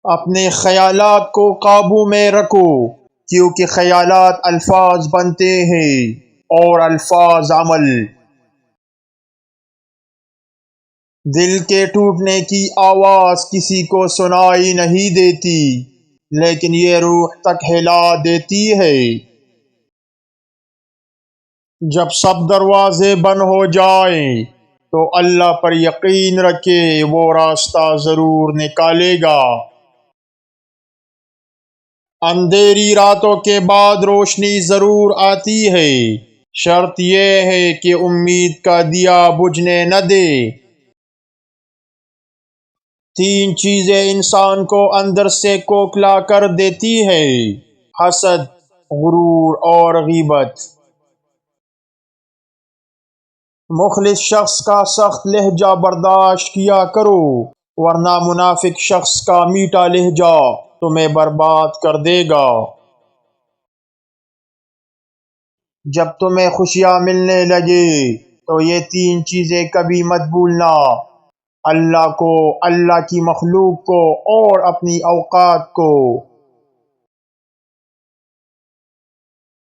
اپنے خیالات کو قابو میں رکھو، کیونکہ خیالات الفاظ بنتے ہیں اور الفاظ عمل۔ دل کے ٹوٹنے کی آواز کسی کو سنائی نہیں دیتی، لیکن یہ روح تک ہلا دیتی ہے۔ جب سب دروازے بند ہو جائیں تو اللہ پر یقین رکھے، وہ راستہ ضرور نکالے گا۔ اندھیری راتوں کے بعد روشنی ضرور آتی ہے، شرط یہ ہے کہ امید کا دیا بجھنے نہ دے۔ تین چیزیں انسان کو اندر سے کوکھلا کر دیتی ہے: حسد، غرور اور غیبت۔ مخلص شخص کا سخت لہجہ برداشت کیا کرو، ورنہ منافق شخص کا میٹھا لہجہ تمہیں برباد کر دے گا۔ جب تمہیں خوشیاں ملنے لگے تو یہ تین چیزیں کبھی مت بھولنا: اللہ کو، اللہ کی مخلوق کو اور اپنی اوقات کو۔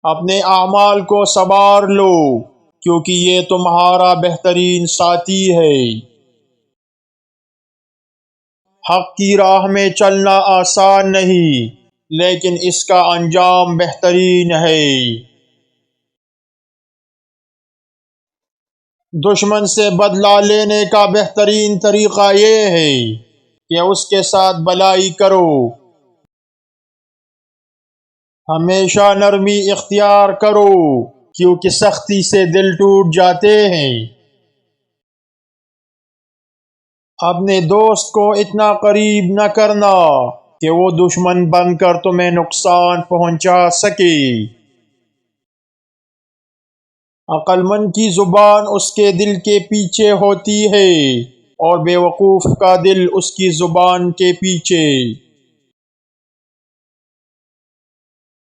اپنے اعمال کو سنوار لو، کیونکہ یہ تمہارا بہترین ساتھی ہے۔ حق کی راہ میں چلنا آسان نہیں، لیکن اس کا انجام بہترین ہے۔ دشمن سے بدلہ لینے کا بہترین طریقہ یہ ہے کہ اس کے ساتھ بھلائی کرو۔ ہمیشہ نرمی اختیار کرو، کیونکہ سختی سے دل ٹوٹ جاتے ہیں۔ اپنے دوست کو اتنا قریب نہ کرنا کہ وہ دشمن بن کر تمہیں نقصان پہنچا سکے۔ عقل مند کی زبان اس کے دل کے پیچھے ہوتی ہے، اور بے وقوف کا دل اس کی زبان کے پیچھے۔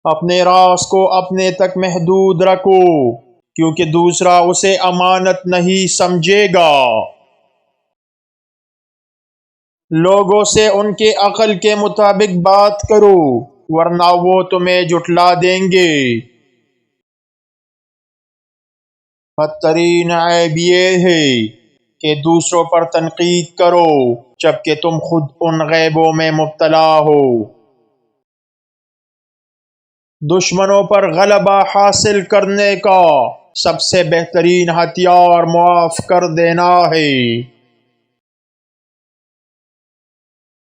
اپنے راز کو اپنے تک محدود رکھو، کیونکہ دوسرا اسے امانت نہیں سمجھے گا۔ لوگوں سے ان کے عقل کے مطابق بات کرو، ورنہ وہ تمہیں جھٹلا دیں گے۔ بدترین عیب یہ ہے کہ دوسروں پر تنقید کرو جبکہ تم خود ان عیبوں میں مبتلا ہو۔ دشمنوں پر غلبہ حاصل کرنے کا سب سے بہترین ہتھیار معاف کر دینا ہے۔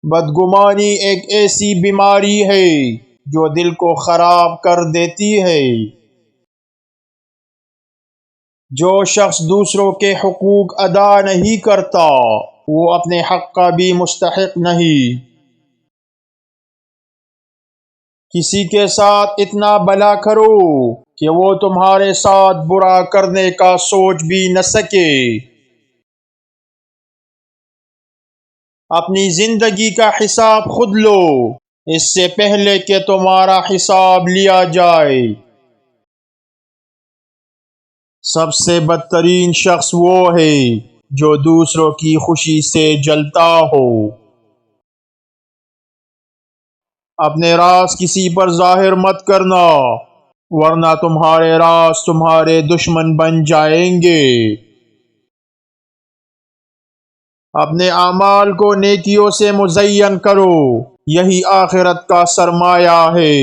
بدگمانی ایک ایسی بیماری ہے جو دل کو خراب کر دیتی ہے۔ جو شخص دوسروں کے حقوق ادا نہیں کرتا، وہ اپنے حق کا بھی مستحق نہیں۔ کسی کے ساتھ اتنا بھلا کرو کہ وہ تمہارے ساتھ برا کرنے کا سوچ بھی نہ سکے۔ اپنی زندگی کا حساب خود لو، اس سے پہلے کہ تمہارا حساب لیا جائے۔ سب سے بدترین شخص وہ ہے جو دوسروں کی خوشی سے جلتا ہو۔ اپنے راز کسی پر ظاہر مت کرنا، ورنہ تمہارے راز تمہارے دشمن بن جائیں گے۔ اپنے اعمال کو نیکیوں سے مزین کرو، یہی آخرت کا سرمایہ ہے۔